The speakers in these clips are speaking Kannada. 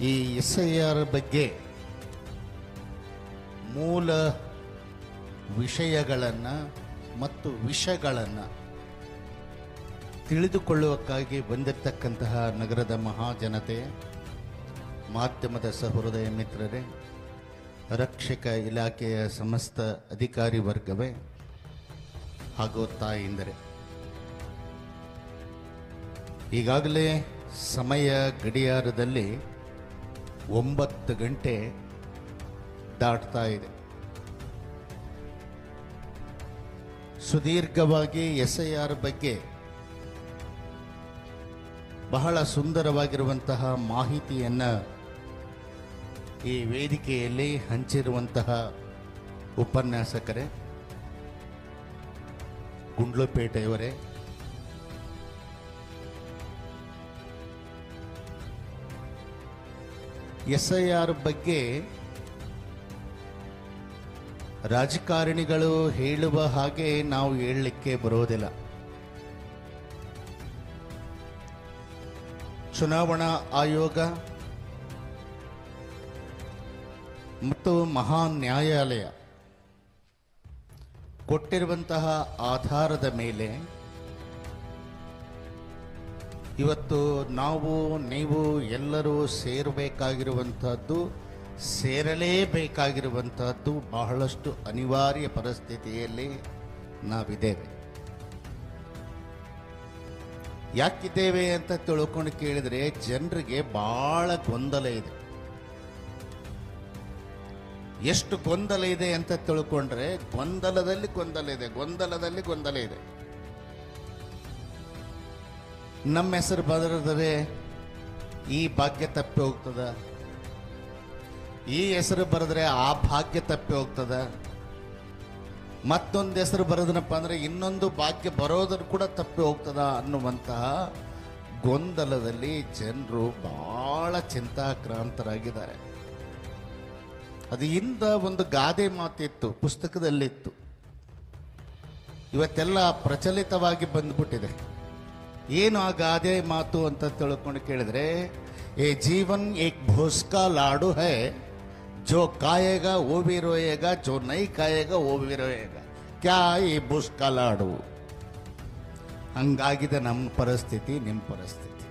ಈ SIR ಬಗ್ಗೆ ಮೂಲ ವಿಷಯಗಳನ್ನು ಮತ್ತು ವಿಷಯಗಳನ್ನು ತಿಳಿದುಕೊಳ್ಳುವಕ್ಕಾಗಿ ಬಂದಿರತಕ್ಕಂತಹ ನಗರದ ಮಹಾಜನತೆ, ಮಾಧ್ಯಮದ ಸಹೃದಯ ಮಿತ್ರರೇ, ರಕ್ಷಕ ಇಲಾಖೆಯ ಸಮಸ್ತ ಅಧಿಕಾರಿ ವರ್ಗವೇ ಹಾಗೂ ತಾಯಿಂದರೆ, ಈಗಾಗಲೇ ಸಮಯ ಗಡಿಯಾರದಲ್ಲಿ 9 ಗಂಟೆ ದಾಟ್ತಾ ಇದೆ. ಸುದೀರ್ಘವಾಗಿ SIR ಬಗ್ಗೆ ಬಹಳ ಸುಂದರವಾಗಿರುವಂತಹ ಮಾಹಿತಿಯನ್ನು ಈ ವೇದಿಕೆಯಲ್ಲಿ ಹಂಚಿರುವಂತಹ ಉಪನ್ಯಾಸಕರೇ, ಗುಂಡ್ಲುಪೇಟೆಯವರೇ, SIR ಬಗ್ಗೆ ರಾಜಕಾರಣಿಗಳು ಹೇಳುವ ಹಾಗೆ ನಾವು ಹೇಳಲಿಕ್ಕೆ ಬರೋದಿಲ್ಲ. ಚುನಾವಣಾ ಆಯೋಗ ಮತ್ತು ಮಹಾ ನ್ಯಾಯಾಲಯ ಕೊಟ್ಟಿರುವಂತಹ ಆಧಾರದ ಮೇಲೆ ಇವತ್ತು ನೀವು ಎಲ್ಲರೂ ಸೇರಬೇಕಾಗಿರುವಂತಹದ್ದು, ಸೇರಲೇಬೇಕಾಗಿರುವಂತಹದ್ದು ಬಹಳಷ್ಟು ಅನಿವಾರ್ಯ ಪರಿಸ್ಥಿತಿಯಲ್ಲಿ ನಾವಿದ್ದೇವೆ. ಯಾಕಿದ್ದೇವೆ ಅಂತ ತಿಳ್ಕೊಂಡು ಕೇಳಿದ್ರೆ ಜನರಿಗೆ ಬಹಳ ಗೊಂದಲ ಇದೆ. ಎಷ್ಟು ಗೊಂದಲ ಇದೆ ಅಂತ ತಿಳ್ಕೊಂಡ್ರೆ ಗೊಂದಲದಲ್ಲಿ ಗೊಂದಲ ಇದೆ. ನಮ್ಮ ಹೆಸರು ಬರೆದರೆ ಈ ಭಾಗ್ಯ ತಪ್ಪಿ ಹೋಗ್ತದ, ಈ ಹೆಸರು ಬರೆದ್ರೆ ಆ ಭಾಗ್ಯ ತಪ್ಪಿ ಹೋಗ್ತದ, ಮತ್ತೊಂದು ಹೆಸರು ಬರೆದನಪ್ಪ ಅಂದ್ರೆ ಇನ್ನೊಂದು ಭಾಗ್ಯ ಬರೋದ್ರ ಕೂಡ ತಪ್ಪಿ ಹೋಗ್ತದ ಅನ್ನುವಂತಹ ಗೊಂದಲದಲ್ಲಿ ಜನರು ಬಹಳ ಚಿಂತಾಕ್ರಾಂತರಾಗಿದ್ದಾರೆ. ಅದು ಹಿಂದ ಒಂದು ಗಾದೆ ಮಾತಿತ್ತು, ಪುಸ್ತಕದಲ್ಲಿತ್ತು, ಇವತ್ತೆಲ್ಲ ಪ್ರಚಲಿತವಾಗಿ ಬಂದ್ಬಿಟ್ಟಿದೆ. ಏನು ಆ ಗಾದೆ ಮಾತು ಅಂತ ತಿಳ್ಕೊಂಡು ಕೇಳಿದ್ರೆ, ಏ ಜೀವನ್ ಏಕ್ ಭೋಸ್ಕಾ ಲಾಡು ಹೈ, ಜೋ ಕಾಯೇಗಾ ವೋ ಭಿ ರೋಯೇಗಾ, ಜೋ ನೈ ಕಾಯೇಗಾ ವೋ ಭಿ ರೋಯೇಗಾ, ಕ್ಯಾ ಈ ಭೋಸ್ಕಾ ಲಾಡು. ಹಂಗಾಗಿದೆ ನಮ್ಮ ಪರಿಸ್ಥಿತಿ, ನಿಮ್ಮ ಪರಿಸ್ಥಿತಿ.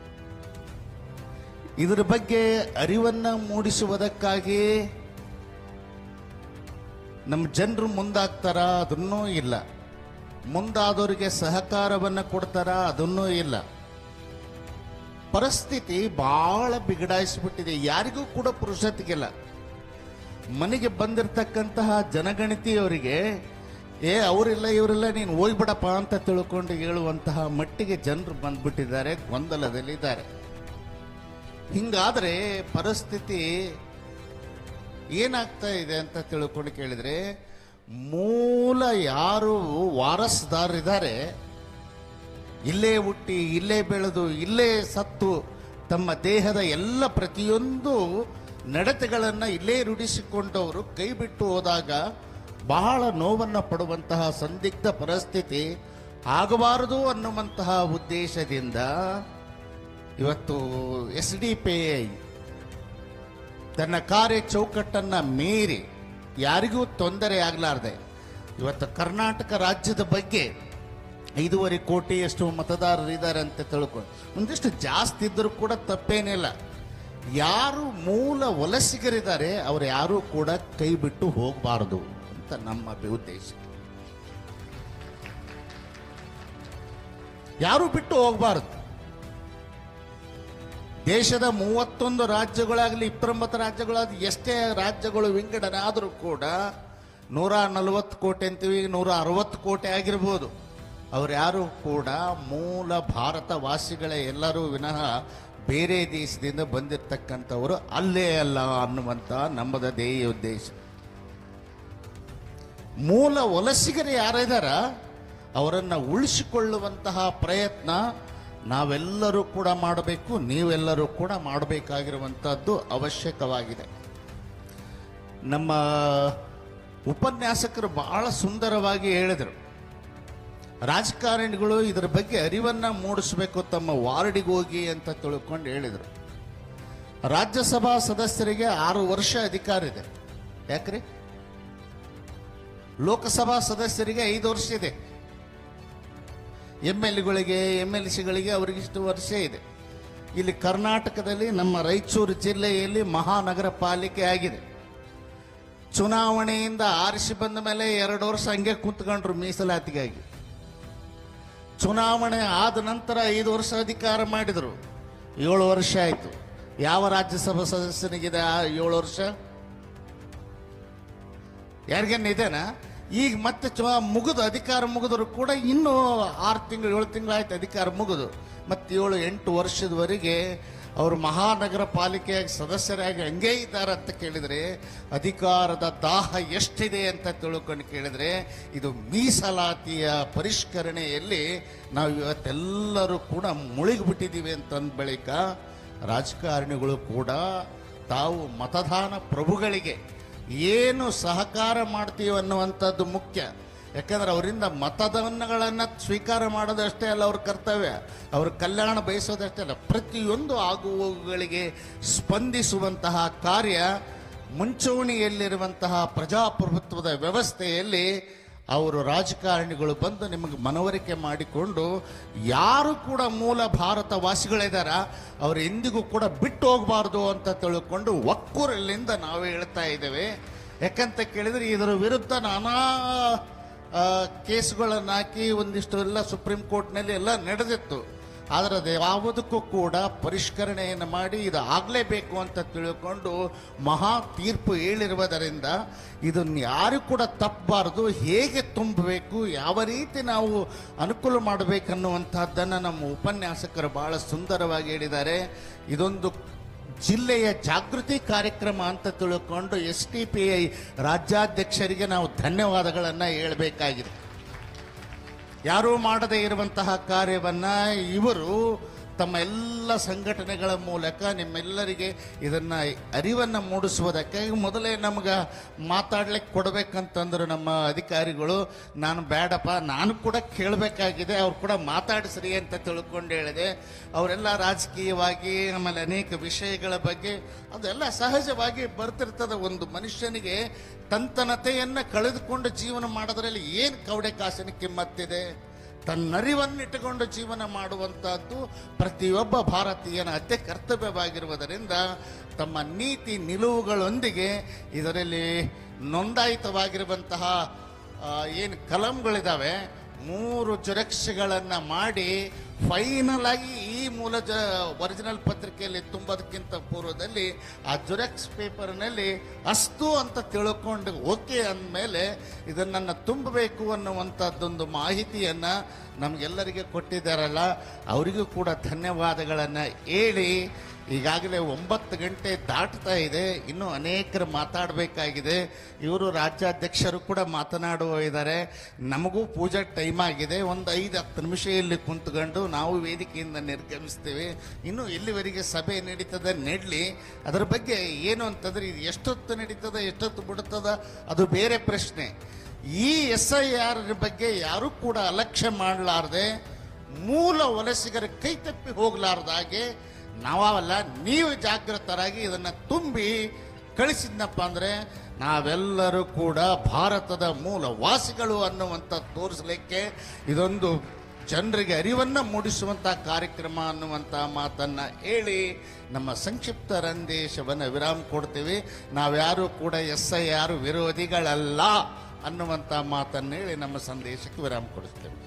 ಇದರ ಬಗ್ಗೆ ಅರಿವನ್ನ ಮೂಡಿಸುವುದಕ್ಕಾಗಿ ನಮ್ಮ ಜನರು ಮುಂದಾಗ್ತಾರ, ಅದನ್ನೂ ಇಲ್ಲ. ಮುಂದಾದವರಿಗೆ ಸಹಕಾರವನ್ನು ಕೊಡ್ತಾರ, ಅದನ್ನೂ ಇಲ್ಲ. ಪರಿಸ್ಥಿತಿ ಬಹಳ ಬಿಗಡಾಯಿಸ್ಬಿಟ್ಟಿದೆ. ಯಾರಿಗೂ ಕೂಡ ಪುರುಷತ್ತಿಗಿಲ್ಲ. ಮನೆಗೆ ಬಂದಿರತಕ್ಕಂತಹ ಜನಗಣತಿಯವರಿಗೆ ಅವರಿಲ್ಲ ಇವರಿಲ್ಲ, ನೀನು ಹೋಗ್ಬಿಡಪ್ಪ ಅಂತ ತಿಳ್ಕೊಂಡು ಹೇಳುವಂತಹ ಮಟ್ಟಿಗೆ ಜನರು ಬಂದ್ಬಿಟ್ಟಿದ್ದಾರೆ, ಗೊಂದಲದಲ್ಲಿದ್ದಾರೆ. ಹಿಂಗಾದ್ರೆ ಪರಿಸ್ಥಿತಿ ಏನಾಗ್ತಾ ಇದೆ ಅಂತ ತಿಳ್ಕೊಂಡು ಕೇಳಿದ್ರೆ, ಮೂಲ ಯಾರು ವಾರಸ್ದಾರಿದ್ದಾರೆ, ಇಲ್ಲೇ ಹುಟ್ಟಿ ಇಲ್ಲೇ ಬೆಳೆದು ಇಲ್ಲೇ ಸತ್ತು ತಮ್ಮ ದೇಹದ ಎಲ್ಲ ಪ್ರತಿಯೊಂದು ನಡತೆಗಳನ್ನು ಇಲ್ಲೇ ರೂಢಿಸಿಕೊಂಡವರು ಕೈ ಬಿಟ್ಟು ಹೋದಾಗ ಬಹಳ ನೋವನ್ನು ಪಡುವಂತಹ ಸಂದಿಗ್ಧ ಪರಿಸ್ಥಿತಿ ಆಗಬಾರದು ಅನ್ನುವಂತಹ ಉದ್ದೇಶದಿಂದ ಇವತ್ತು SDPI ತನ್ನ ಕಾರ್ಯ ಚೌಕಟ್ಟನ್ನು ಮೀರಿ ಯಾರಿಗೂ ತೊಂದರೆ ಆಗಲಾರ್ದೆ ಇವತ್ತು ಕರ್ನಾಟಕ ರಾಜ್ಯದ ಬಗ್ಗೆ 5.5 ಕೋಟಿಯಷ್ಟು ಮತದಾರರಿದ್ದಾರೆ ಅಂತ ತಿಳ್ಕೊಂಡು, ಒಂದಿಷ್ಟು ಜಾಸ್ತಿ ಇದ್ದರೂ ಕೂಡ ತಪ್ಪೇನಿಲ್ಲ. ಯಾರು ಮೂಲ ವಲಸಿಗರಿದ್ದಾರೆ ಅವರು ಯಾರೂ ಕೂಡ ಕೈ ಬಿಟ್ಟು ಹೋಗಬಾರದು ಅಂತ ನಮ್ಮ ಉದ್ದೇಶ. ಯಾರು ಬಿಟ್ಟು ಹೋಗಬಾರದು. ದೇಶದ 31 ರಾಜ್ಯಗಳಾಗಲಿ 29 ರಾಜ್ಯಗಳಾಗಲಿ, ಎಷ್ಟೇ ರಾಜ್ಯಗಳು ವಿಂಗಡಣೆ ಆದರೂ ಕೂಡ 140 ಕೋಟಿ ಅಂತೀವಿ, 160 ಕೋಟಿ ಆಗಿರ್ಬೋದು, ಅವ್ರು ಯಾರು ಕೂಡ ಮೂಲ ಭಾರತ ವಾಸಿಗಳೇ ಎಲ್ಲರೂ ವಿನಃ ಬೇರೆ ದೇಶದಿಂದ ಬಂದಿರತಕ್ಕಂಥವರು ಅಲ್ಲೇ ಅಲ್ಲ ಅನ್ನುವಂಥ ನಮ್ಮದ ಧ್ಯೇಯ ಉದ್ದೇಶ. ಮೂಲ ವಲಸಿಗರು ಯಾರಿದಾರ ಅವರನ್ನು ಉಳಿಸಿಕೊಳ್ಳುವಂತಹ ಪ್ರಯತ್ನ ನಾವೆಲ್ಲರೂ ಕೂಡ ಮಾಡಬೇಕು, ನೀವೆಲ್ಲರೂ ಕೂಡ ಮಾಡಬೇಕಾಗಿರುವಂಥದ್ದು ಅವಶ್ಯಕವಾಗಿದೆ. ನಮ್ಮ ಉಪನ್ಯಾಸಕರು ಬಹಳ ಸುಂದರವಾಗಿ ಹೇಳಿದರು. ರಾಜಕಾರಣಿಗಳು ಇದರ ಬಗ್ಗೆ ಅರಿವನ್ನು ಮೂಡಿಸಬೇಕು, ತಮ್ಮ ವಾರ್ಡಿಗೆ ಹೋಗಿ ಅಂತ ತಿಳ್ಕೊಂಡು ಹೇಳಿದರು. ರಾಜ್ಯಸಭಾ ಸದಸ್ಯರಿಗೆ 6 ವರ್ಷ ಅಧಿಕಾರ ಇದೆ. ಯಾಕ್ರಿ? ಲೋಕಸಭಾ ಸದಸ್ಯರಿಗೆ 5 ವರ್ಷ ಇದೆ. MLAಗಳಿಗೆ MLCಗಳಿಗೆ ಅವರಿಗಿಷ್ಟು ವರ್ಷ ಇದೆ. ಇಲ್ಲಿ ಕರ್ನಾಟಕದಲ್ಲಿ ನಮ್ಮ ರಾಯಚೂರು ಜಿಲ್ಲೆಯಲ್ಲಿ ಮಹಾನಗರ ಪಾಲಿಕೆ ಆಗಿದೆ. ಚುನಾವಣೆಯಿಂದ ಆರಿಸಿ ಬಂದ ಮೇಲೆ 2 ವರ್ಷ ಹಂಗೆ ಕುಂತ್ಕೊಂಡ್ರು ಮೀಸಲಾತಿಗಾಗಿ. ಚುನಾವಣೆ ಆದ ನಂತರ 5 ವರ್ಷ ಅಧಿಕಾರ ಮಾಡಿದರು. 7 ವರ್ಷ ಆಯಿತು. ಯಾವ ರಾಜ್ಯಸಭಾ ಸದಸ್ಯನಿಗಿದೆ 7 ವರ್ಷ? ಯಾರಿಗೇನು ಇದೆನಾ? ಈಗ ಮತ್ತೆ ಮುಗಿದು ಅಧಿಕಾರ ಮುಗಿದ್ರು ಕೂಡ ಇನ್ನೂ 6 ತಿಂಗಳು 7 ತಿಂಗಳು ಆಯ್ತು ಅಧಿಕಾರ ಮುಗಿದು. ಮತ್ತೆ 7-8 ವರ್ಷದವರೆಗೆ ಅವರು ಮಹಾನಗರ ಪಾಲಿಕೆಯಾಗಿ ಸದಸ್ಯರಾಗಿ ಹಂಗೇ ಇದ್ದಾರೆ ಅಂತ ಕೇಳಿದರೆ ಅಧಿಕಾರದ ದಾಹ ಎಷ್ಟಿದೆ ಅಂತ ತಿಳ್ಕೊಂಡು ಕೇಳಿದರೆ ಇದು ಮೀಸಲಾತಿಯ ಪರಿಷ್ಕರಣೆಯಲ್ಲಿ ನಾವು ಇವತ್ತೆಲ್ಲರೂ ಕೂಡ ಮುಳುಗಿಬಿಟ್ಟಿದ್ದೀವಿ ಅಂತಂದ ಬಳಿಕ ರಾಜಕಾರಣಿಗಳು ಕೂಡ ತಾವು ಮತದಾನ ಪ್ರಭುಗಳಿಗೆ ಏನು ಸಹಕಾರ ಮಾಡ್ತೀವಿ ಅನ್ನುವಂಥದ್ದು ಮುಖ್ಯ. ಯಾಕಂದ್ರೆ ಅವರಿಂದ ಮತದಾನಗಳನ್ನು ಸ್ವೀಕಾರ ಮಾಡೋದಷ್ಟೇ ಅಲ್ಲ ಅವ್ರ ಕರ್ತವ್ಯ, ಅವ್ರ ಕಲ್ಯಾಣ ಬಯಸೋದಷ್ಟೇ ಅಲ್ಲ, ಪ್ರತಿಯೊಂದು ಆಗುವವುಗಳಿಗೆ ಸ್ಪಂದಿಸುವಂತಹ ಕಾರ್ಯ ಮುಂಚೂಣಿಯಲ್ಲಿರುವಂತಹ ಪ್ರಜಾಪ್ರಭುತ್ವದ ವ್ಯವಸ್ಥೆಯಲ್ಲಿ ಅವರು ರಾಜಕಾರಣಿಗಳು ಬಂದು ನಿಮಗೆ ಮನವರಿಕೆ ಮಾಡಿಕೊಂಡು ಯಾರು ಕೂಡ ಮೂಲ ಭಾರತ ವಾಸಿಗಳಿದಾರ ಅವರು ಎಂದಿಗೂ ಕೂಡ ಬಿಟ್ಟು ಹೋಗಬಾರ್ದು ಅಂತ ತಿಳ್ಕೊಂಡು ಒಕ್ಕೂರಲ್ಲಿಂದ ನಾವು ಹೇಳ್ತಾ ಇದ್ದೇವೆ. ಯಾಕಂತ ಕೇಳಿದರೆ ಇದರ ವಿರುದ್ಧ ನಾನಾ ಕೇಸ್ಗಳನ್ನು ಹಾಕಿ ಒಂದಿಷ್ಟು ಎಲ್ಲ ಸುಪ್ರೀಂ ಕೋರ್ಟ್ನಲ್ಲಿ ಎಲ್ಲ ನಡೆದಿತ್ತು. ಆದರೆ ಅದು ಯಾವುದಕ್ಕೂ ಕೂಡ ಪರಿಷ್ಕರಣೆಯನ್ನು ಮಾಡಿ ಇದು ಆಗಲೇಬೇಕು ಅಂತ ತಿಳ್ಕೊಂಡು ಮಹಾ ತೀರ್ಪು ಹೇಳಿರುವುದರಿಂದ ಇದನ್ನು ಯಾರು ಕೂಡ ತಪ್ಪಬಾರ್ದು. ಹೇಗೆ ತುಂಬಬೇಕು, ಯಾವ ರೀತಿ ನಾವು ಅನುಕೂಲ ಮಾಡಬೇಕನ್ನುವಂಥದ್ದನ್ನು ನಮ್ಮ ಉಪನ್ಯಾಸಕರು ಭಾಳ ಸುಂದರವಾಗಿ ಹೇಳಿದ್ದಾರೆ. ಇದೊಂದು ಜಿಲ್ಲೆಯ ಜಾಗೃತಿ ಕಾರ್ಯಕ್ರಮ ಅಂತ ತಿಳ್ಕೊಂಡು SDPI ರಾಜ್ಯಾಧ್ಯಕ್ಷರಿಗೆ ನಾವು ಧನ್ಯವಾದಗಳನ್ನು ಹೇಳಬೇಕಾಗಿದೆ. ಯಾರೂ ಮಾಡದೇ ಇರುವಂತಹ ಕಾರ್ಯವನ್ನು ಇವರು ತಮ್ಮ ಎಲ್ಲ ಸಂಘಟನೆಗಳ ಮೂಲಕ ನಿಮ್ಮೆಲ್ಲರಿಗೆ ಇದನ್ನು ಅರಿವನ್ನು ಮೂಡಿಸುವುದಕ್ಕಾಗಿ ಮೊದಲೇ ನಮ್ಗೆ ಮಾತಾಡ್ಲಿಕ್ಕೆ ಕೊಡಬೇಕಂತಂದ್ರು ನಮ್ಮ ಅಧಿಕಾರಿಗಳು. ನಾನು ಬೇಡಪ್ಪ, ನಾನು ಕೂಡ ಕೇಳಬೇಕಾಗಿದೆ, ಅವ್ರು ಕೂಡ ಮಾತಾಡಿಸ್ರಿ ಅಂತ ತಿಳ್ಕೊಂಡು ಹೇಳಿದೆ. ಅವರೆಲ್ಲ ರಾಜಕೀಯವಾಗಿ ಆಮೇಲೆ ಅನೇಕ ವಿಷಯಗಳ ಬಗ್ಗೆ ಅದೆಲ್ಲ ಸಹಜವಾಗಿ ಬರ್ತಿರ್ತದೆ. ಒಂದು ಮನುಷ್ಯನಿಗೆ ತಂತನತೆಯನ್ನು ಕಳೆದುಕೊಂಡು ಜೀವನ ಮಾಡೋದ್ರಲ್ಲಿ ಏನು ಕವಡೆ ಕಾಸಿನ ಕಿಮ್ಮತ್ತಿದೆ? ತನ್ನರಿವನ್ನಿಟ್ಟುಕೊಂಡು ಜೀವನ ಮಾಡುವಂಥದ್ದು ಪ್ರತಿಯೊಬ್ಬ ಭಾರತೀಯನ ಅತ್ಯ ಕರ್ತವ್ಯವಾಗಿರುವುದರಿಂದ ತಮ್ಮ ನೀತಿ ನಿಲುವುಗಳೊಂದಿಗೆ ಇದರಲ್ಲಿ ನೋಂದಾಯಿತವಾಗಿರುವಂತಹ ಏನು ಕಲಂಗಳಿದ್ದಾವೆ 3 ಜೆರಾಕ್ಸ್ಗಳನ್ನು ಮಾಡಿ ಫೈನಲ್ ಆಗಿ ಈ ಮೂಲ ಒರಿಜಿನಲ್ ಪತ್ರಿಕೆಯಲ್ಲಿ ತುಂಬೋದಕ್ಕಿಂತ ಪೂರ್ವದಲ್ಲಿ ಆ ಜೆರಾಕ್ಸ್ ಪೇಪರ್ನಲ್ಲಿ ಅಸ್ತು ಅಂತ ತಿಳ್ಕೊಂಡು ಓಕೆ ಅಂದಮೇಲೆ ಇದನ್ನು ತುಂಬಬೇಕು ಅನ್ನುವಂಥದ್ದೊಂದು ಮಾಹಿತಿಯನ್ನು ನಮಗೆಲ್ಲರಿಗೆ ಕೊಟ್ಟಿದ್ದಾರಲ್ಲ, ಅವರಿಗೂ ಕೂಡ ಧನ್ಯವಾದಗಳನ್ನು ಹೇಳಿ ಈಗಾಗಲೇ 9 ಗಂಟೆ ದಾಟ್ತಾ ಇದೆ. ಇನ್ನೂ ಅನೇಕರು ಮಾತಾಡಬೇಕಾಗಿದೆ. ಇವರು ರಾಜ್ಯಾಧ್ಯಕ್ಷರು ಕೂಡ ಮಾತನಾಡುವ ಇದ್ದಾರೆ. ನಮಗೂ ಪೂಜಾ ಟೈಮ್ ಆಗಿದೆ. ಒಂದು 5-10 ನಿಮಿಷ ಇಲ್ಲಿ ಕುಂತ್ಕೊಂಡು ನಾವು ವೇದಿಕೆಯಿಂದ ನಿರ್ಗಮಿಸ್ತೀವಿ. ಇನ್ನು ಎಲ್ಲಿವರೆಗೆ ಸಭೆ ನಡೀತದೆ ನಡಲಿ. ಅದರ ಬಗ್ಗೆ ಏನು ಅಂತಂದರೆ ಇದು ಎಷ್ಟೊತ್ತು ನಡೀತದೆ ಎಷ್ಟೊತ್ತು ಬಿಡುತ್ತದ ಅದು ಬೇರೆ ಪ್ರಶ್ನೆ. ಈ SIR ಬಗ್ಗೆ ಯಾರೂ ಕೂಡ ಅಲಕ್ಷ್ಯ ಮಾಡಲಾರ್ದೆ ಮೂಲ ವಲಸಿಗರ ಕೈ ತಪ್ಪಿ ಹೋಗಲಾರ್ದಾಗೆ ನಾವಲ್ಲ ನೀವು ಜಾಗೃತರಾಗಿ ಇದನ್ನು ತುಂಬಿ ಕಳಿಸಿದ್ನಪ್ಪ ಅಂದರೆ ನಾವೆಲ್ಲರೂ ಕೂಡ ಭಾರತದ ಮೂಲ ವಾಸಿಗಳು ಅನ್ನುವಂಥ ತೋರಿಸಲಿಕ್ಕೆ ಇದೊಂದು ಜನರಿಗೆ ಅರಿವನ್ನು ಮೂಡಿಸುವಂಥ ಕಾರ್ಯಕ್ರಮ ಅನ್ನುವಂಥ ಮಾತನ್ನು ಹೇಳಿ ನಮ್ಮ ಸಂಕ್ಷಿಪ್ತ ಸಂದೇಶವನ್ನು ವಿರಾಮ ಕೊಡ್ತೀವಿ. ನಾವ್ಯಾರೂ ಕೂಡ SIR ವಿರೋಧಿಗಳಲ್ಲ ಅನ್ನುವಂಥ ಮಾತನ್ನು ಹೇಳಿ ನಮ್ಮ ಸಂದೇಶಕ್ಕೆ ವಿರಾಮ ಕೊಡಿಸ್ತೇವೆ.